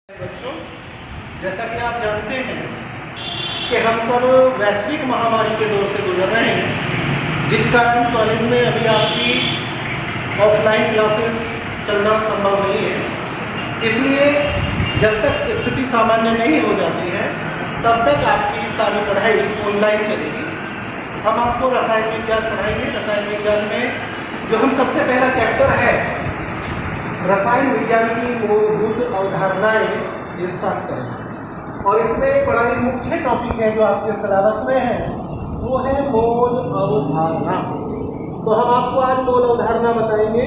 बच्चों, जैसा कि आप जानते हैं कि हम सब वैश्विक महामारी के दौर से गुजर रहे हैं, जिस कारण कॉलेज में अभी आपकी ऑफलाइन क्लासेस चलना संभव नहीं है। इसलिए जब तक स्थिति सामान्य नहीं हो जाती है तब तक आपकी सारी पढ़ाई ऑनलाइन चलेगी। हम आपको रसायन विज्ञान पढ़ाएंगे। रसायन विज्ञान में जो हम सबसे पहला चैप्टर है रसायन विज्ञान की मूलभूत अवधारणाएं ये स्टार्ट करेंगे, और इसमें बड़ा ही मुख्य टॉपिक है जो आपके सिलेबस में है, वो है मोल अवधारणा। तो हम आपको आज मोल अवधारणा बताएंगे।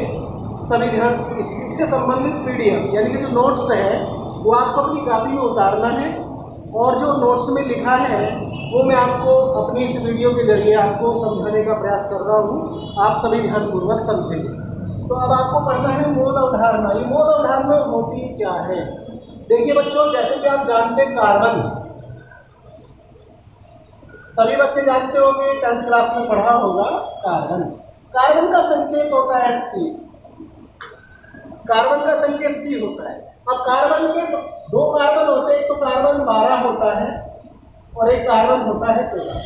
सभी ध्यान, इससे संबंधित पीडीएफ यानी कि जो नोट्स है वो आपको अपनी कॉपी में उतारना है, और जो नोट्स में लिखा है वो मैं आपको अपनी इस वीडियो के जरिए आपको समझाने का प्रयास कर रहा हूँ। आप सभी ध्यानपूर्वक समझेंगे। तो अब आपको पढ़ना है मोल अवधारणा। ये मोल अवधारणा होती क्या है? देखिए बच्चों, जैसे कि आप जानते हैं कार्बन, सभी बच्चे जानते होंगे, 10th क्लास में पढ़ा होगा कार्बन। कार्बन का संकेत होता है C। कार्बन का संकेत C होता है। अब कार्बन के दो कार्बन होते हैं, एक तो कार्बन 12 होता है और एक कार्बन होता है 14।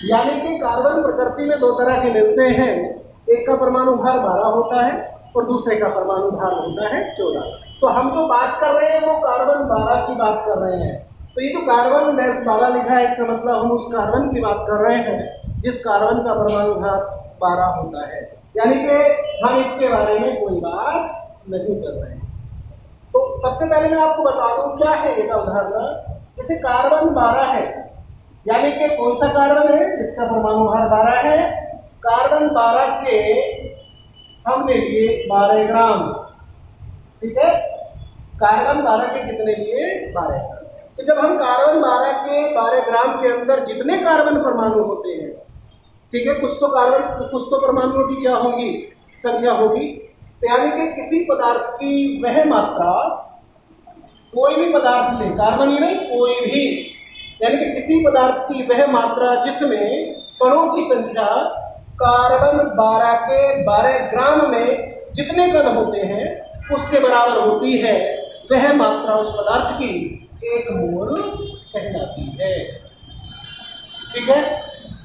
यानी कि कार्बन प्रकृति में दो तरह के मिलते हैं, एक का परमाणु भार 12 होता है और दूसरे का परमाणु भार होता है 14। तो हम जो बात कर रहे हैं वो कार्बन 12 की बात कर रहे हैं। तो ये जो कार्बन 12 लिखा है, इसका मतलब हम उस कार्बन की बात कर रहे हैं जिस कार्बन का परमाणु भार 12 होता है। यानी कि हम इसके बारे में कोई बात नहीं कर रहे हैं। तो सबसे पहले मैं आपको बता दूं क्या है ये अवधारणा। जैसे कार्बन 12 है, यानी कि कौन सा कार्बन है जिसका परमाणु भार 12 है? कार्बन 12 के हमने लिए 12 ग्राम। ठीक है, कार्बन 12 के कितने लिए? 12 ग्राम। तो जब हम कार्बन 12 के 12 ग्राम के अंदर जितने कार्बन परमाणु होते हैं, ठीक है, कुछ तो परमाणुओं की क्या होगी? संख्या होगी। तो यानी कि किसी पदार्थ की वह मात्रा, कोई भी पदार्थ ले, कार्बन ही नहीं कोई भी, यानी कि किसी पदार्थ की वह मात्रा जिसमें कणों की संख्या कार्बन 12 के 12 ग्राम में जितने कण होते हैं उसके बराबर होती है, वह मात्रा उस पदार्थ की 1 मोल कहलाती है। ठीक है,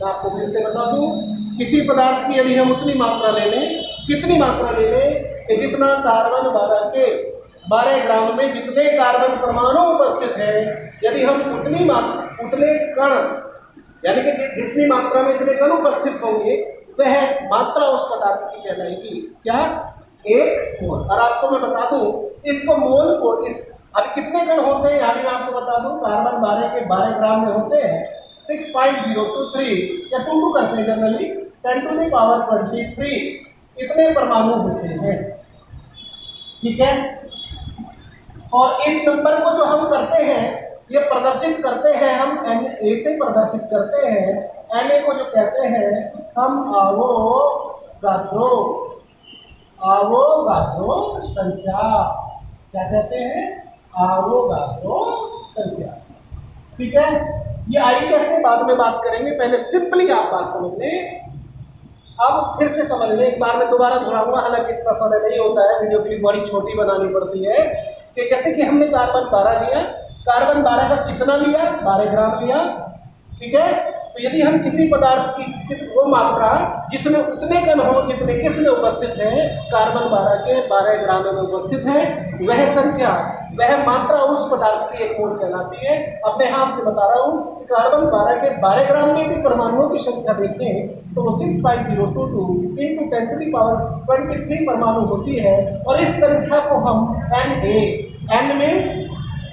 मैं आपको फिर से बता दूं, किसी पदार्थ की यदि हम उतनी मात्रा ले लें, कितनी मात्रा ले लें कि जितना कार्बन 12 के 12 ग्राम में जितने कार्बन परमाणु उपस्थित है, यदि हम उतने कण, यानी कि जितनी मात्रा में इतने कण उपस्थित होंगे, वह मात्रा उस पदार्थ की कहलाएगी क्या? 1 मोल। और आपको मैं बता दूं, इसको मोल को अब कितने कण होते हैं यहाँ भी मैं आपको बता दूं। कार्बन 12 के 12 ग्राम में होते हैं 6.023 या 22 करते हैं जनरली 10⁻23 इतने परमाणु होते हैं। ठीक है, और इस नंबर को जो हम करते हैं, ये प्रदर्शित करते हैं हम Na से प्रदर्शित करते हैं। Na को जो कहते हैं हम आवोगाद्रो संख्या। क्या कहते हैं? आवोगाद्रो संख्या। ठीक है, ये आई कैसे बाद में बात करेंगे, पहले सिंपली आप बात समझ लें। अब फिर से समझ लें, एक बार मैं दोबारा दोहराऊंगा, हालांकि इतना समय नहीं होता है, वीडियो क्लिप बड़ी छोटी बनानी पड़ती है। कि जैसे कि हमने कार्बन 12 लिया, कार्बन 12 का कितना लिया? 12 ग्राम लिया। ठीक है, तो यदि हम किसी पदार्थ की वो मात्रा जिसमें उतने कण हो जितने किसमें उपस्थित है, कार्बन 12 के 12 ग्राम में उपस्थित है, वह संख्या, वह मात्रा उस पदार्थ की 1 मोल कहलाती है। अब मैं आपसे बता रहा हूँ कि कार्बन 12 के 12 ग्राम में यदि परमाणुओं की संख्या देखें तो वो 6.022 × 10⁻23 परमाणु होती है। और इस संख्या को हम N means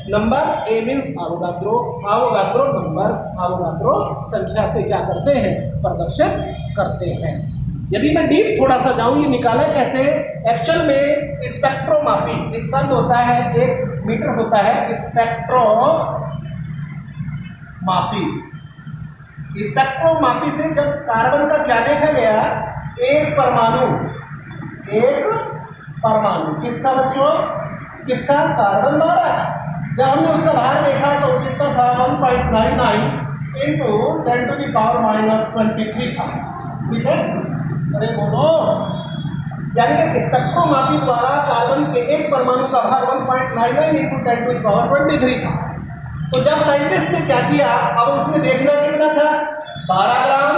number, A means Avogadro number, Avogadro संख्या से क्या करते हैं? प्रदर्शित करते हैं। यदि मैं डीप थोड़ा सा जाऊं, ये निकाला कैसे? एक्चुअल में स्पेक्ट्रोमापी एक शब्द होता है, 1 मीटर होता है स्पेक्ट्रोमापी। स्पेक्ट्रोमापी से जब कार्बन का क्या देखा गया? एक परमाणु किसका बच्चों? किसका? कार्बन 12। जब हमने उसका भार देखा तो वो कितना था? 1.99 × 10⁻⁻23 था। ठीक है, अरे बोलो, यानी कि स्पेक्ट्रोमापी द्वारा कार्बन के एक परमाणु का भार 1.99 × 10⁻23 था। तो जब साइंटिस्ट ने क्या किया, अब उसने देखना कितना था, 12 ग्राम।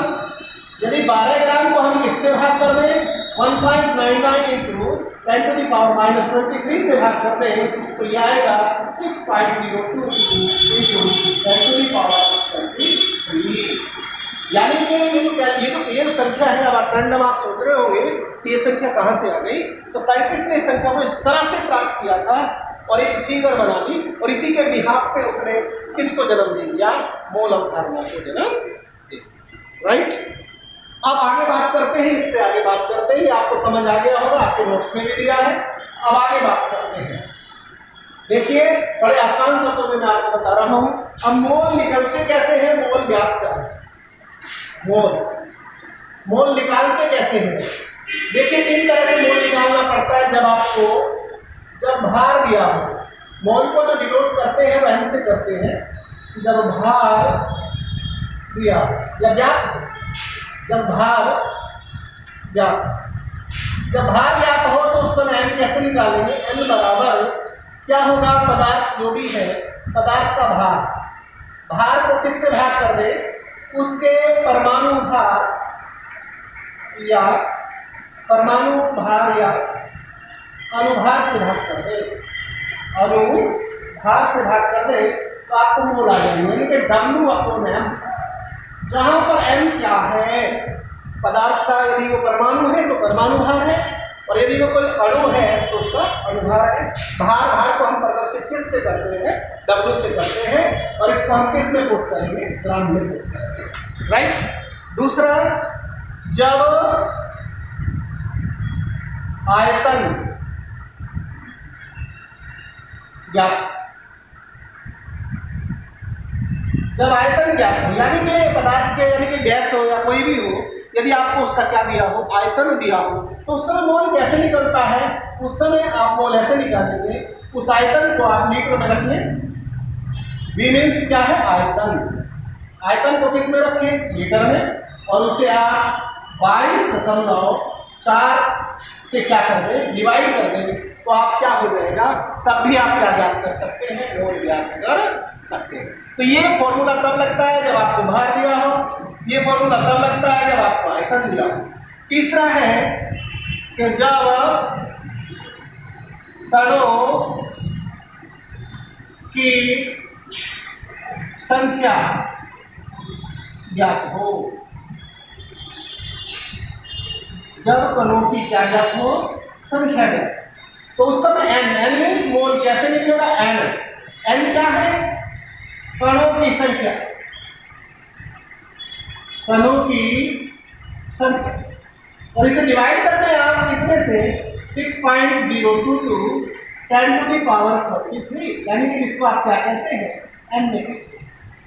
यदि 12 ग्राम को हम किससे भाग कर दें, 1.99 × 10⁻23 से भाग कर दें, तो यह आएगा 6.022 × 10⁻23। यानी कि ये जो संख्या है, अब आप रैंडम आप सोच रहे होंगे कि ये संख्या कहाँ से आ गई, तो साइंटिस्ट ने इस संख्या को इस तरह से प्राप्त किया था और एक फिगर बना ली, और इसी के बिहाफ पे उसने किसको जन्म दे दिया, मोल अवधारणा को जन्म दे दिया। राइट, अब आगे बात करते हैं, इससे आगे बात करते हैं, आपको समझ आ गया होगा, आपके नोट्स में भी दिया है। अब आगे बात करते हैं, देखिए बड़े आसान शब्दों में मैं आपको बता रहा हूं। अब मोल निकलते कैसे हैं, मोल ज्ञात करें। मोल निकालते कैसे हैं, देखिए 3 तरह से मोल निकालना पड़ता है। जब भार दिया हो, मोल को जो डिनोट करते हैं वह एन से करते हैं, जब भार दिया या ज्ञात, जब भार ज्ञात हो तो उस समय एन कैसे निकालेंगे, एन बराबर क्या होगा, पदार्थ जो भी है, पदार्थ का भार को किससे भाग कर दे, उसके परमाणु भार या अनुभार से भाग कर दे, तो आपको मोल आ जाएंगे, यानी कि W/m, जहां पर m क्या है, पदार्थ का यदि वो परमाणु है तो परमाणु भार है, और यदि वो कोई अणु है तो उसका अनुभार है। भार को हम प्रदर्शित किस से करते हैं, W से करते हैं, और इसको हम किस में पुट करेंगे, ग्राम में पुट करेंगे। राइट, दूसरा, जब आयतन ज्ञात हो, यानी कि पदार्थ के, यानी कि गैस हो या कोई भी हो, यदि आपको उसका क्या दिया हो, आयतन दिया हो, तो उस समय मोल कैसे निकलता है, उस समय आप मोल ऐसे निकालेंगे, उस आयतन को आप लीटर में रख लें। V मीन्स क्या है, आयतन को किस में रखें, लीटर में, और उसे आप 22.4 से क्या कर दें, डिवाइड कर देंगे, तो आप क्या हो जाएगा, तब भी आप क्या ज्ञात कर सकते हैं, मोल ज्ञात कर सकते हैं। तो ये फॉर्मूला तब लगता है जब आपको भार दिया हो, ये फॉर्मूला तब लगता है जब आपको आयतन दिया हो। तीसरा है कि जब कणों की संख्या ज्ञात हो, जब कणों की क्या ज्ञात हो, संख्या ज्ञात, तो उस समय n मीन्स मोल कैसे निकलेगा, n क्या है, कणों की संख्या, और इसे डिवाइड करते हैं आप कितने से, 6.022 10⁻33, यानी कि इसको आप क्या कहते हैं, n लिखते।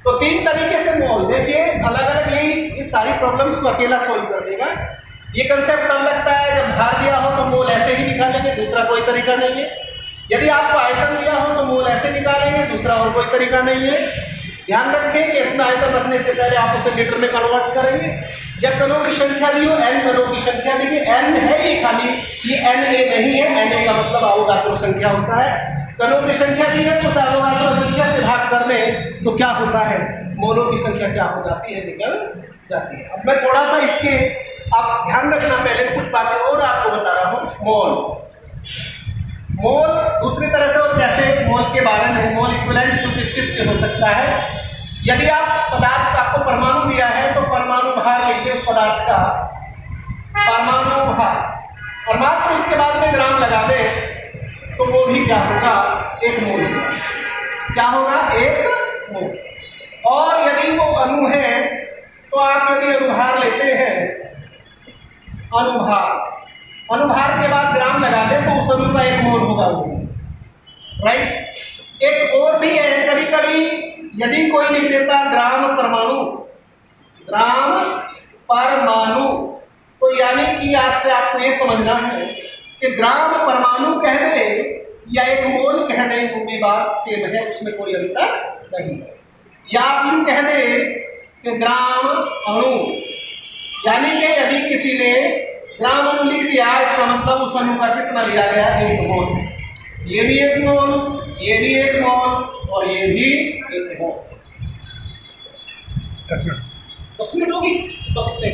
तो 3 तरीके से मोल, देखिए अलग अलग, ये सारी प्रॉब्लम्स को अकेला सोल्व कर देगा। ये कंसेप्ट तब लगता है जब भार दिया हो तो मोल ऐसे ही निकालेंगे, दूसरा कोई तरीका नहीं है। यदि आपको आयतन दिया हो तो मोल ऐसे निकालेंगे, दूसरा और कोई तरीका नहीं है। ध्यान रखें कि इसमें आयतन रखने से पहले आप उसे लीटर में कन्वर्ट करेंगे। जब कणों की संख्या दी हो, n कणों की संख्या, देखिए n है ये खाली, ये Na नहीं है, Na का मतलब अवोगाद्रो संख्या होता है। कणों की संख्या दी है तो उस अवोगाद्रो संख्या से भाग कर दें तो क्या होता है, मोलों की संख्या क्या हो जाती है, निकल जाती है। अब मैं थोड़ा सा इसके, आप ध्यान रखना, पहले कुछ बातें और आपको बता रहा हूँ। मोल दूसरी तरह से और कैसे मोल के बारे में, मोल इक्विवेलेंट टू किस के हो सकता है, यदि आप पदार्थ का, आपको परमाणु दिया है तो परमाणु भार लिख दे, उस पदार्थ का परमाणु भार, और मात्र उसके बाद में ग्राम लगा दे, तो वो भी क्या होगा, 1 मोल होगा। क्या होगा, 1 मोल। और यदि वो अणु है तो आप यदि अनुभार लेते हैं, अनुभार के बाद ग्राम लगा दे तो उस अणु का 1 मोल होगा वो। राइट, एक और भी है, कभी कभी यदि कोई लिख देता ग्राम परमाणु, तो यानी कि आज से आपको ये समझना है कि ग्राम परमाणु कह दे या 1 मोल कह दे, वो भी बात सेम है, उसमें कोई अंतर नहीं है। या आप यूं कह दे कि ग्राम अणु, यानी कि यदि किसी ने ग्राम अणु लिख दिया, इसका मतलब उस अणु का कितना लिया गया, 1 मोल। ये भी 1 मोल, ये भी 1 मोल और ये भी 1 मोल। 10 मिनट होगी, बस इतने